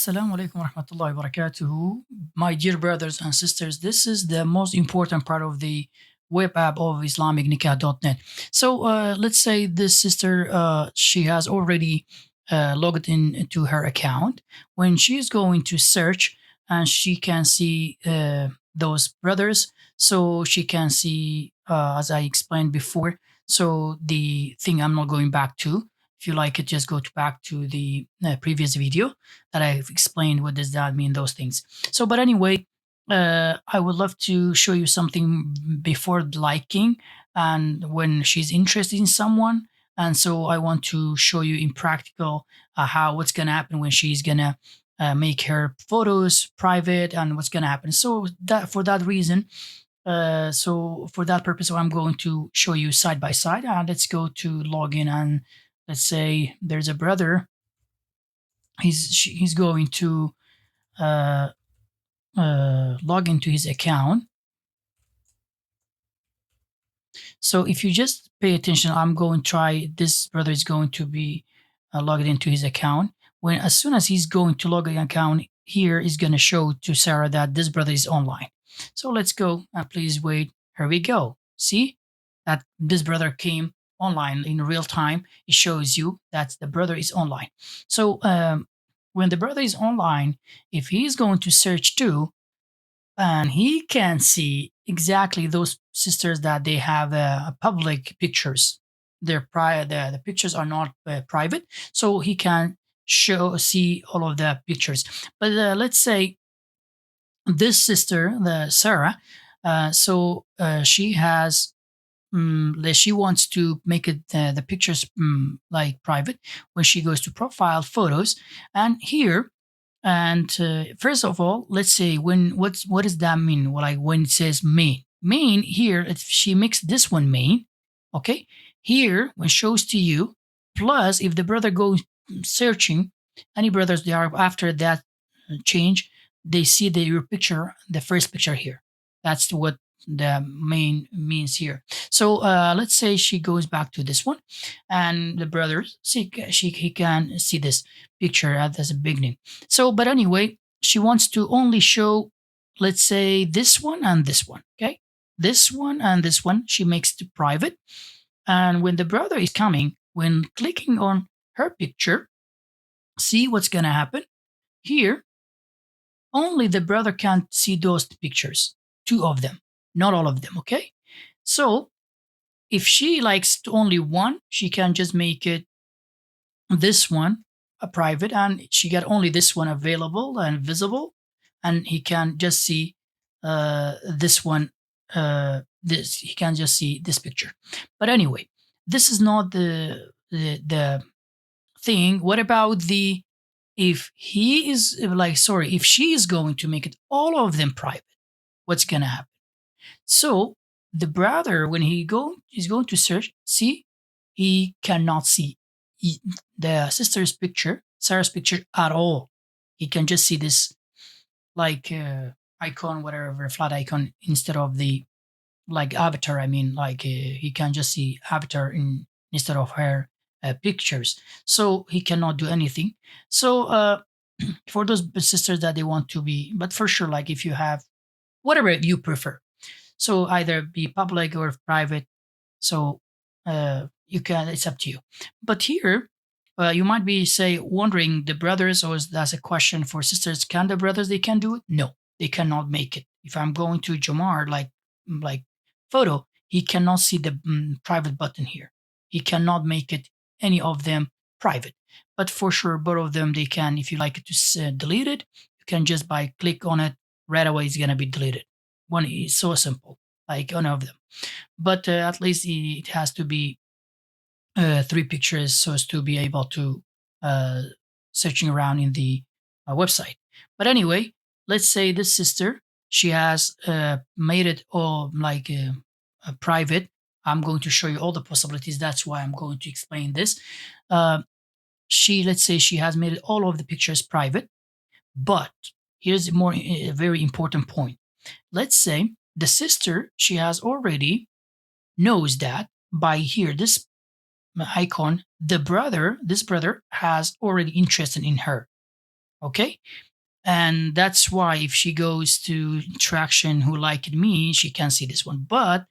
Assalamu alaikum wa rahmatullahi wa barakatuhu. My dear brothers and sisters, this is the most important part of the web app of Islamicnikah.net. So let's say this sister, she has already logged in into her account. When she is going to search and she can see those brothers, so she can see, as I explained before, so the thing I'm not going back to. If you like it, just go back to the previous video that I've explained what does that mean, those things. So, but anyway, I would love to show you something before liking and when she's interested in someone. And so I want to show you in practical how what's gonna happen when she's gonna make her photos private and what's gonna happen. So that for that reason, so for that purpose, I'm going to show you side by side. Let's go to login and let's say there's a brother. He's going to uh, log into his account. So if you just pay attention, I'm going to try. This brother is going to be logged into his account. When as soon as he's going to log in account, here is going to show to Sarah that this brother is online. So let's go. Please wait. Here we go. See that this brother came online in real time. It shows you that the brother is online. So when the brother is online, if he's going to search too, and he can see exactly those sisters that they have public pictures. The pictures are not private, so he can see all of the pictures. But let's say this sister, the Sarah, she has she wants to make it the pictures like private when she goes to profile photos, and here and first of all, let's say what does that mean? Well, like when it says main here, if she makes this one main, okay. Here when shows to you, plus if the brother goes searching, any brothers they are after that change, they see your picture, the first picture here. That's what the main means here. So let's say she goes back to this one, and the brother he can see this picture as a beginning. So, but anyway, she wants to only show, let's say, this one and this one. Okay, this one and this one. She makes it private, and when the brother is coming, when clicking on her picture, see what's gonna happen here. Only the brother can see those pictures, two of them, not all of them. Okay, so if she likes only one, she can just make it this one a private, and she got only this one available and visible, and he can just see this one. This he can just see this picture. But anyway, this is not the thing. What about the if he is like sorry if she is going to make it all of them private? What's gonna happen? So the brother, when he's going to search, see, he cannot see the sister's picture, Sarah's picture at all. He can just see this like icon, whatever, flat icon instead of the like avatar. I mean, like he can just see avatar instead of her pictures. So he cannot do anything. So for those sisters that they want to be, but for sure, like if you have whatever you prefer, so either be public or private. So you can. It's up to you. But here, you might be say wondering the brothers, or that's a question for sisters. Can the brothers they can do it? No, they cannot make it. If I'm going to Jamar like photo, he cannot see the private button here. He cannot make it any of them private. But for sure, both of them they can. If you like it to delete it, you can just by click on it right away. It's gonna be deleted. One is so simple, like one of them. But at least it has to be three pictures so as to be able to uh, searching around in the website. But anyway, let's say this sister she has made it all like private. I'm going to show you all the possibilities. That's why I'm going to explain this. Uh, let's say she has made it all of the pictures private, but here's a very important point. Let's say the sister she has already knows that by here this icon this brother has already interested in her. Okay. And that's why if she goes to interaction who liked me, she can see this one. But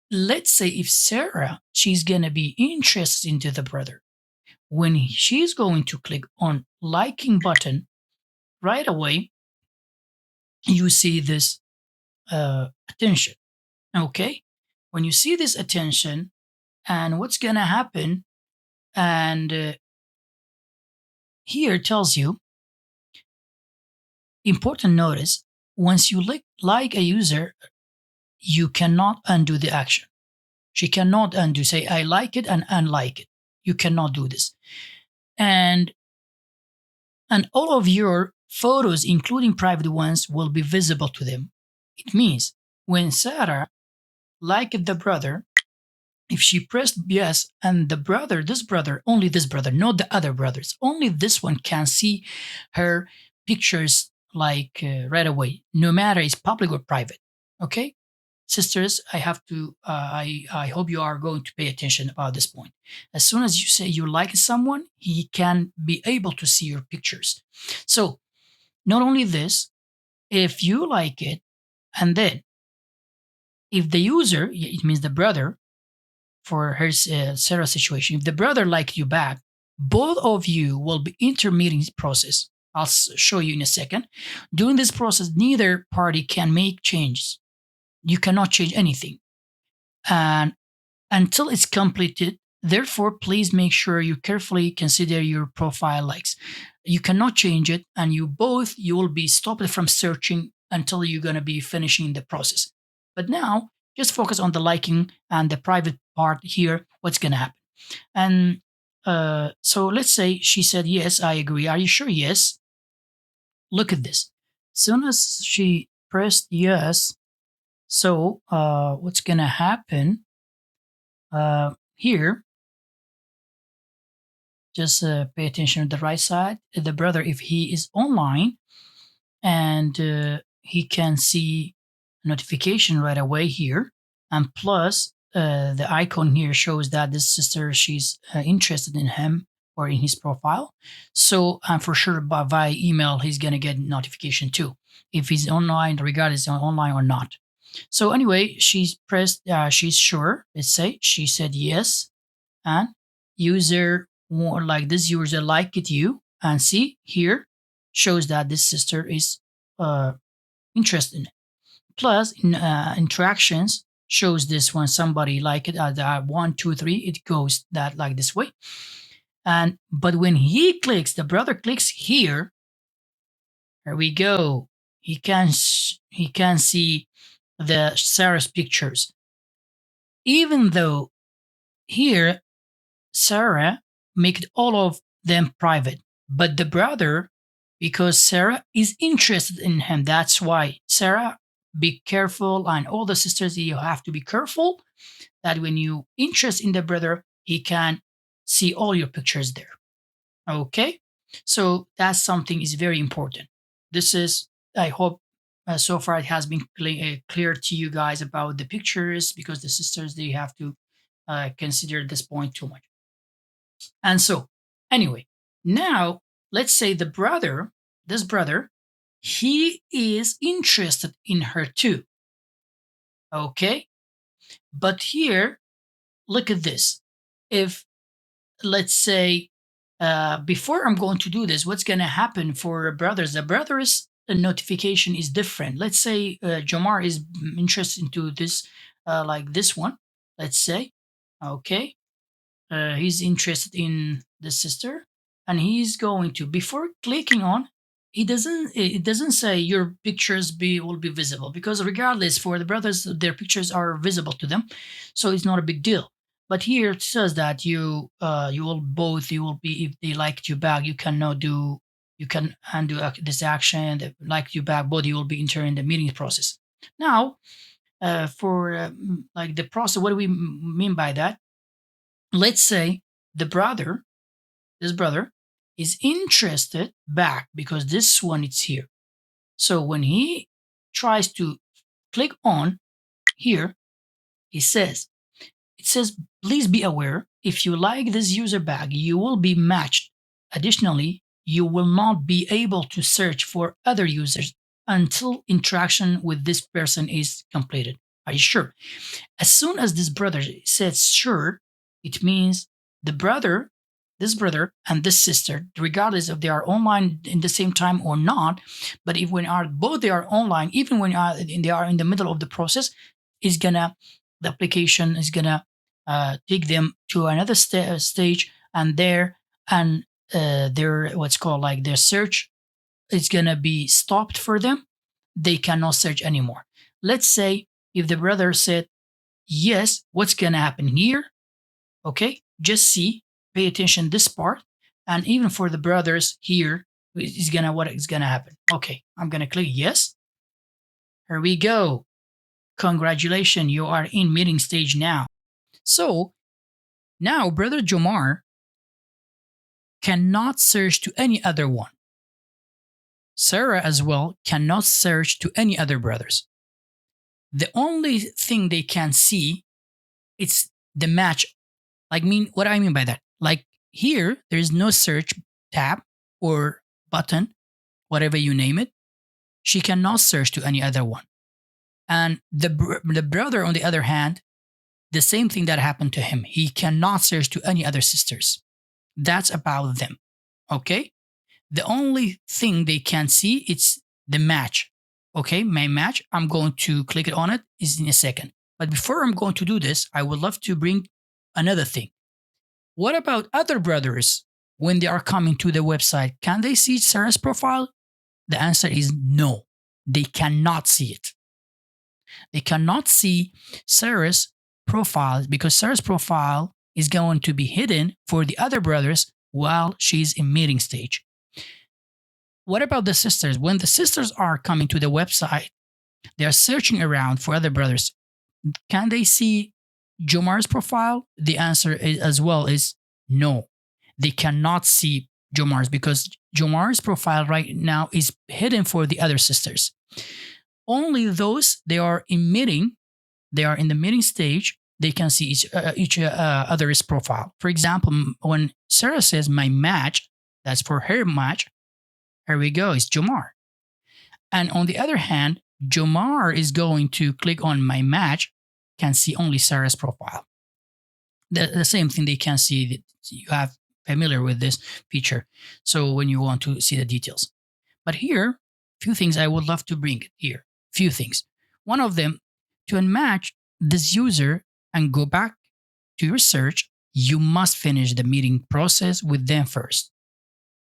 let's say if Sarah, she's going to be interested into the brother. When she's going to click on liking button, right away, you see this attention. Okay. When you see this attention and what's going to happen, and here tells you important notice, once you like a user, you cannot undo the action. She cannot undo, say, I like it and unlike it. You cannot do this. And all of your photos, including private ones, will be visible to them. It means when Sarah liked the brother, if she pressed yes, and the brother, this brother, only this brother, not the other brothers, only this one can see her pictures like right away, no matter it's public or private. Okay, sisters, I have to. I hope you are going to pay attention about this point. As soon as you say you like someone, he can be able to see your pictures. So not only this, if you like it, and then if the user, it means the brother, for her Sarah situation, if the brother liked you back, both of you will be intermeeting process. I'll show you in a second. During this process, neither party can make changes. You cannot change anything. And until it's completed, therefore, please make sure you carefully consider your profile likes. You cannot change it, and you will be stopped from searching until you're going to be finishing the process. But now, just focus on the liking and the private part here, what's going to happen. And so let's say she said, yes, I agree. Are you sure? Yes. Look at this. Soon as she pressed yes, so what's going to happen here, just pay attention to the right side. The brother, if he is online and he can see notification right away here, and plus the icon here shows that this sister, she's interested in him or in his profile. So I'm for sure via email he's gonna get notification too if he's online, regardless of online or not. So anyway, she's pressed. She's sure. Let's say she said yes, and user more like this user liked it you, and see here shows that this sister is uh, interested in it. Plus in interactions shows this when somebody like it at 1 2 3, it goes that like this way. And but when he clicks, the brother clicks here, here we go, he can see the Sarah's pictures, even though here Sarah make all of them private. But the brother, because Sarah is interested in him, that's why Sarah, be careful, and all the sisters, you have to be careful that when you interest in the brother, he can see all your pictures there. Okay, so that's something is very important. This is, I hope, so far it has been clear to you guys about the pictures, because the sisters, they have to consider this point too much. And so, anyway, now let's say the brother, this brother, he is interested in her too. Okay. But here, look at this. If, let's say, before I'm going to do this, what's going to happen for brothers? The brothers' notification is different. Let's say Jamar is interested into this, like this one, let's say. Okay. He's interested in the sister, and he's going to, before clicking on, it doesn't say your pictures will be visible, because regardless, for the brothers, their pictures are visible to them, so it's not a big deal. But here it says that you will both, you will be, if they liked you back, you cannot do, you can undo this action, they liked you back, both you will be entering the meeting process. Now for like the process, what do we mean by that? Let's say the brother, this brother, is interested back because this one is here. So when he tries to click on here, it says, please be aware, if you like this user back, you will be matched. Additionally, you will not be able to search for other users until interaction with this person is completed. Are you sure? As soon as this brother says sure, it means the brother, this brother and this sister, regardless if they are online in the same time or not, but if when are both they are online, even when they are in the middle of the process, is gonna the application is gonna take them to another stage, and there and their what's called like their search is gonna be stopped for them. They cannot search anymore. Let's say if the brother said yes, what's gonna happen here? Okay, just see, pay attention this part, and even for the brothers here, is gonna what is gonna happen? Okay, I'm gonna click yes. Here we go. Congratulations, you are in meeting stage now. So now brother Jomar cannot search to any other one. Sarah as well cannot search to any other brothers. The only thing they can see it's the match. Like what I mean by that? Like here, there is no search tab or button, whatever you name it. She cannot search to any other one. And the brother, on the other hand, the same thing that happened to him. He cannot search to any other sisters. That's about them. Okay? The only thing they can see it's the match. Okay, my match. I'm going to click it on it is in a second. But before I'm going to do this, I would love to bring another thing. What about other brothers when they are coming to the website? Can they see Sarah's profile? The answer is no. They cannot see it. They cannot see Sarah's profile because Sarah's profile is going to be hidden for the other brothers while she's in meeting stage. What about the sisters? When the sisters are coming to the website, they are searching around for other brothers. Can they see Jomar's profile? The answer is, as well is no. They cannot see Jomar's because Jomar's profile right now is hidden for the other sisters. Only those they are in the meeting stage, they can see each other's profile. For example, when Sarah says my match, that's for her match. Here we go, it's Jomar. And on the other hand, Jomar is going to click on my match, can see only Sarah's profile. The same thing they can see that you have familiar with this feature. So when you want to see the details. But here, few things I would love to bring here. Few things. One of them, to unmatch this user and go back to your search, you must finish the meeting process with them first.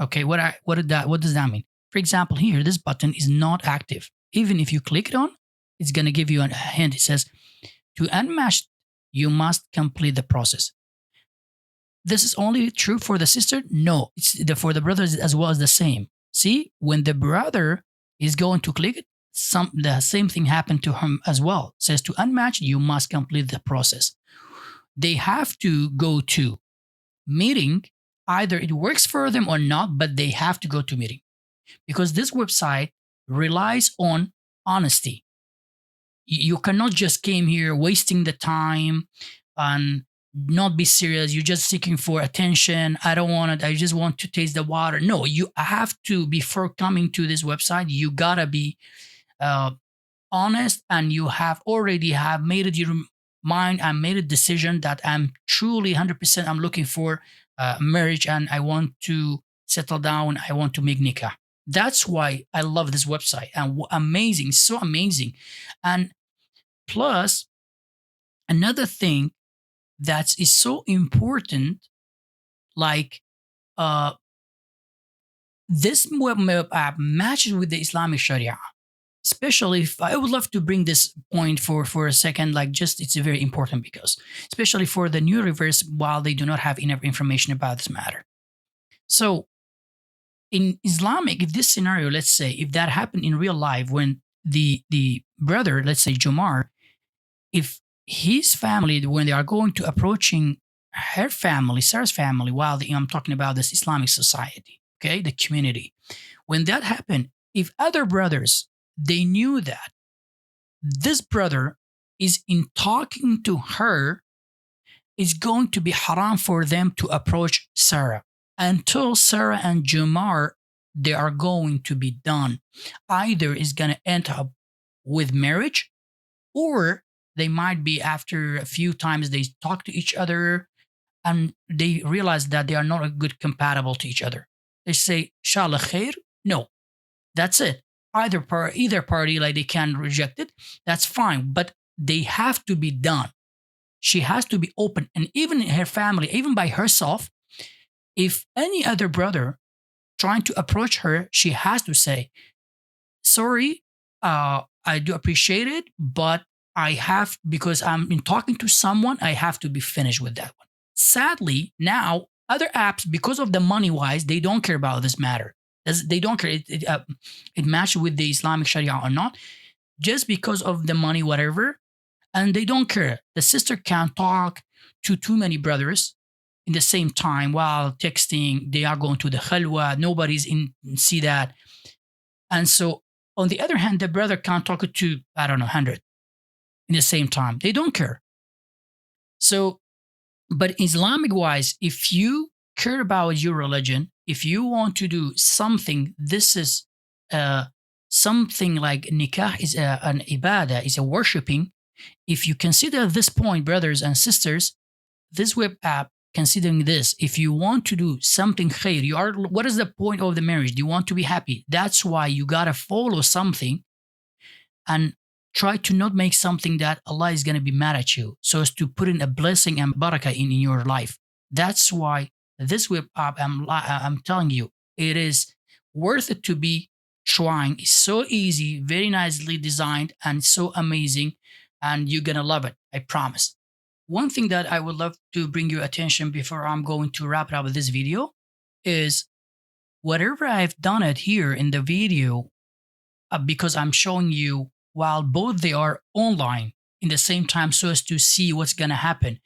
Okay, what does that mean? For example, here, this button is not active. Even if you click it on, it's going to give you a hint. It says, to unmatch, you must complete the process. This is only true for the sister? No, it's for the brothers as well as the same. See, when the brother is going to click it, the same thing happened to him as well. It says to unmatch, you must complete the process. They have to go to meeting. Either it works for them or not, but they have to go to meeting because this website relies on honesty. You cannot just came here wasting the time and not be serious. You're just seeking for attention. I don't want it. I just want to taste the water. No, you have to, before coming to this website, you gotta be honest, and you have already have made it your mind and made a decision that I'm truly 100%. I'm looking for marriage and I want to settle down. I want to make nikah. That's why I love this website and amazing, so amazing. And plus, another thing that is so important, like this web app matches with the Islamic Sharia. Especially if I would love to bring this point for a second, like just it's very important because especially for the new reverse, while they do not have enough information about this matter. So in Islamic, if this scenario, let's say, if that happened in real life, when the brother, let's say Jomar, if his family, when they are going to approaching her family, Sarah's family, while I'm talking about this Islamic society, okay, the community, when that happened, if other brothers, they knew that this brother is in talking to her, it's going to be haram for them to approach Sarah. until Sarah and Jomar, they are going to be done. Either is going to end up with marriage, or they might be, after a few times they talk to each other and they realize that they are not a good compatible to each other. They say, Shallah khair. No, that's it. Either party, like, they can reject it. That's fine, but they have to be done. She has to be open, and even her family, even by herself, if any other brother trying to approach her, she has to say, sorry, I do appreciate it, but I have, because I'm in talking to someone, I have to be finished with that one. Sadly, now other apps, because of the money wise, they don't care about this matter. They don't care it matches with the Islamic Sharia or not, just because of the money, whatever, and they don't care. The sister can talk to too many brothers in the same time while texting. They are going to the khalwa. Nobody's in see that, and so on the other hand, the brother can talk to, I don't know, 100 in the same time. They don't care. So, but Islamic wise, if you care about your religion, if you want to do something, this is something like nikah is an ibadah, is a worshipping. If you consider this point, brothers and sisters, this web app, considering this, if you want to do something khair, what is the point of the marriage? Do you want to be happy? That's why you gotta follow something and try to not make something that Allah is gonna be mad at you, so as to put in a blessing and barakah in your life. That's why this web app, I'm telling you, it is worth it to be trying. It's so easy, very nicely designed, and so amazing, and you're gonna love it, I promise. One thing that I would love to bring your attention before I'm going to wrap it up with this video is, whatever I've done it here in the video, because I'm showing you while both they are online in the same time, so as to see what's going to happen.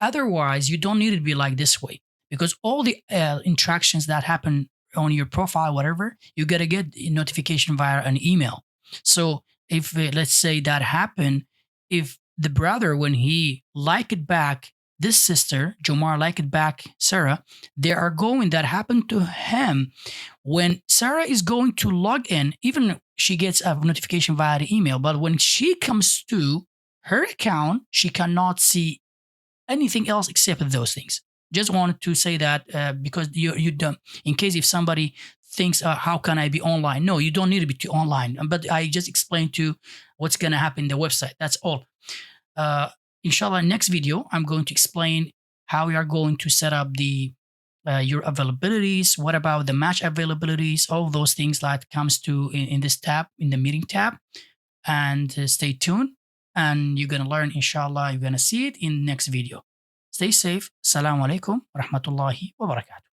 Otherwise, you don't need it to be like this way, because all the interactions that happen on your profile, whatever, you got to get a notification via an email. So if let's say that happened, if the brother, when he like it back, this sister, Jomar, like it back, Sarah, they are going, that happened to him. When Sarah is going to log in, even she gets a notification via the email, but when she comes to her account, she cannot see anything else except those things. Just wanted to say that because you don't, in case if somebody thinks, how can I be online? No, you don't need to be online. But I just explained to what's going to happen in the website. That's all. Inshallah, next video, I'm going to explain how we are going to set up the your availabilities. What about the match availabilities? All those things that comes to in this tab, in the meeting tab. And stay tuned. And you're going to learn, inshallah, you're going to see it in the next video. Stay safe. Assalamu alaikum wa rahmatullahi wa barakatuh.